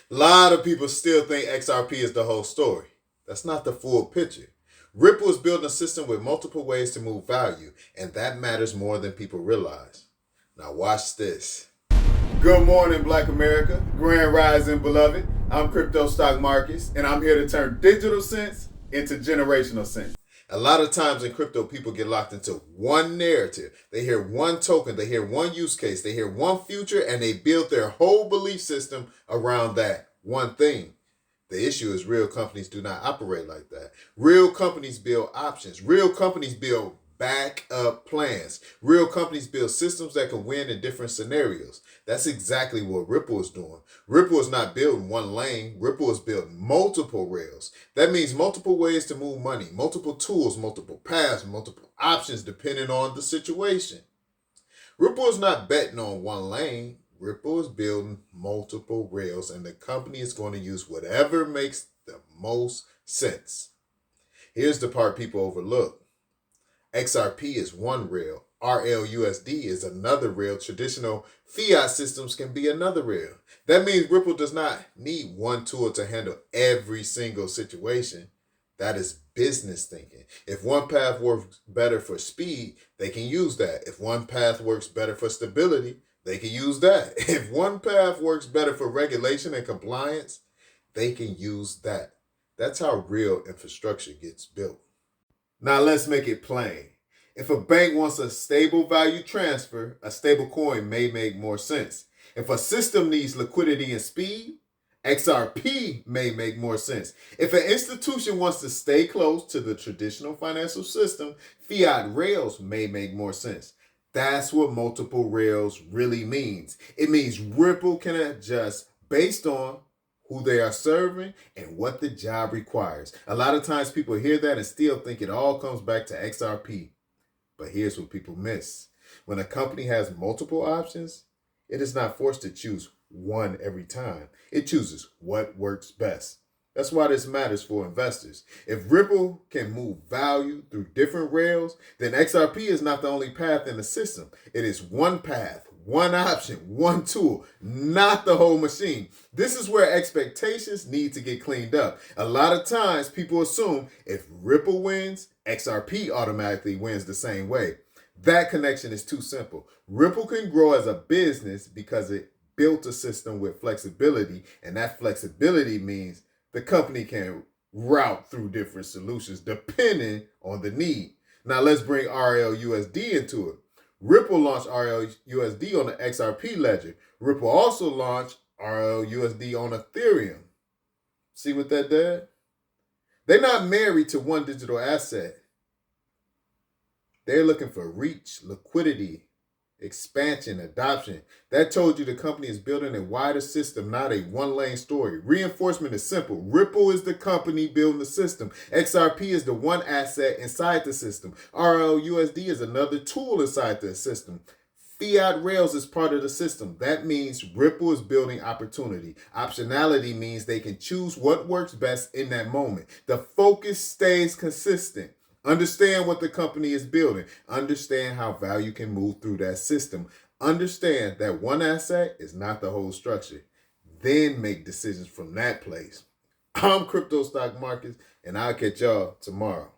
A lot of people still think XRP is the whole story. That's not the full picture. Ripple is building a system with multiple ways to move value, and that matters more than people realize. Now watch this. Good morning, Black America. Grand Rising, beloved. I'm Crypto Stock Markets, and I'm here to turn digital sense into generational sense. A lot of times in crypto, people get locked into one narrative. They hear one token, they hear one use case, they hear one future, and they build their whole belief system around that one thing. The issue is real companies do not operate like that. Real companies build options. Real companies build backup plans. Real companies build systems that can win in different scenarios. That's exactly what Ripple is doing. Ripple is not building one lane. Ripple is building multiple rails. That means multiple ways to move money, multiple tools, multiple paths, multiple options depending on the situation. Ripple is not betting on one lane. Ripple is building multiple rails, and the company is going to use whatever makes the most sense. Here's the part people overlook. XRP is one rail. RLUSD is another rail. Traditional fiat systems can be another rail. That means Ripple does not need one tool to handle every single situation. That is business thinking. If one path works better for speed, they can use that. If one path works better for stability, they can use that. If one path works better for regulation and compliance, they can use that. That's how real infrastructure gets built. Now let's make it plain. If a bank wants a stable value transfer, a stable coin may make more sense. If a system needs liquidity and speed, XRP may make more sense. If an institution wants to stay close to the traditional financial system, fiat rails may make more sense. That's what multiple rails really means. It means Ripple can adjust based on who they are serving and what the job requires. A lot of times people hear that and still think it all comes back to XRP. But here's what people miss. When a company has multiple options, it is not forced to choose one every time. It chooses what works best. That's why this matters for investors. If Ripple can move value through different rails, then XRP is not the only path in the system. It is one path, one option, one tool, not the whole machine. This is where expectations need to get cleaned up. A lot of times people assume if Ripple wins, XRP automatically wins the same way. That connection is too simple. Ripple can grow as a business because it built a system with flexibility, and that flexibility means the company can route through different solutions depending on the need. Now let's bring RLUSD into it. Ripple launched RLUSD on the XRP ledger. Ripple also launched RLUSD on Ethereum. See what that did? They're not married to one digital asset. They're looking for reach, liquidity, expansion, adoption. That told you the company is building a wider system, not a one-lane story. Reinforcement is simple. Ripple is the company building the system. XRP is the one asset inside the system. RLUSD is another tool inside the system. Fiat rails is part of the system. That means Ripple is building opportunity. Optionality means they can choose what works best in that moment. The focus stays consistent. Understand what the company is building. Understand how value can move through that system. Understand that one asset is not the whole structure. Then make decisions from that place. I'm Crypto Stock Markets, and I'll catch y'all tomorrow.